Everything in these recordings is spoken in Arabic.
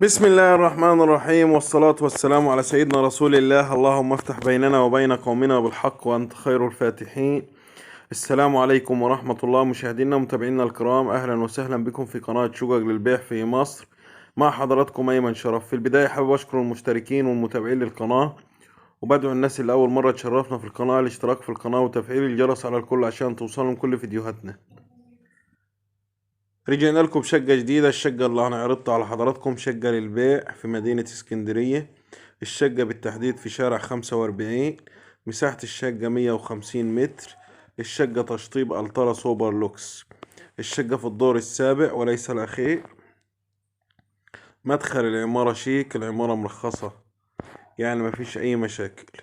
بسم الله الرحمن الرحيم، والصلاة والسلام على سيدنا رسول الله. اللهم افتح بيننا وبين قومنا بالحق وأنت خير الفاتحين. السلام عليكم ورحمة الله. مشاهدينا ومتابعينا الكرام، أهلا وسهلا بكم في قناة شقق للبيع في مصر. مع حضراتكم أيمن شرف. في البداية حابب أشكر المشتركين والمتابعين للقناة، وبدعو الناس اللي أول مرة تشرفنا في القناة الاشتراك في القناة وتفعيل الجرس على الكل عشان توصلهم كل فيديوهاتنا. رجعنا لكم بشقة جديدة. الشقة اللي هنعرضها على حضراتكم شقة للبيع في مدينة اسكندرية. الشقة بالتحديد في شارع 45. مساحة الشقة 150 متر. الشقة تشطيب ألترا سوبر لوكس. الشقة في الدور السابع وليس الأخير. مدخل العمارة شيك، العمارة مرخصة يعني مفيش أي مشاكل.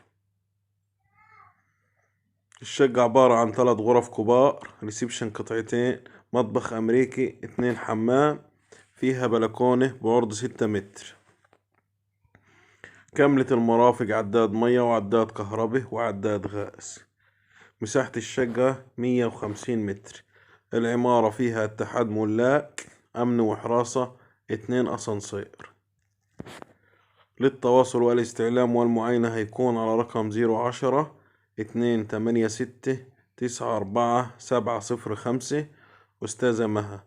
الشقة عبارة عن 3 غرف كبار، ريسبشن قطعتين، مطبخ أمريكي، 2 حمام، فيها بلكونة بعرض 6 متر. كاملة المرافق، عداد مية وعداد كهرباء وعداد غاز. مساحة الشقة 150 متر. العمارة فيها اتحاد ملاك، أمن وحراسة، 2 أسانسير. للتواصل والاستعلام والمعاينة هيكون على رقم 010-286-94-705. أستاذة مها.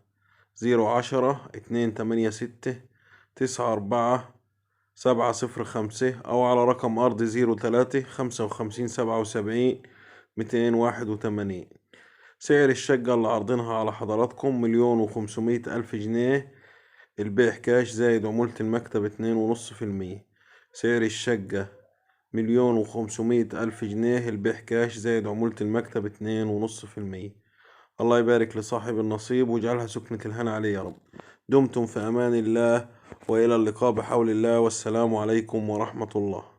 010-286-94-705، أو على رقم أرضي 03-55-77-281. سعر الشقة اللي عارضينها على حضراتكم 1,500,000 جنيه. البيع كاش زائد عمولة المكتب 2.5%. سعر الشقة 1,500,000 جنيه. البيع كاش زائد عمولة المكتب 2.5%. الله يبارك لصاحب النصيب واجعلها سكنة الهنا عليه يا رب. دمتم في أمان الله، وإلى اللقاء بحول الله، والسلام عليكم ورحمة الله.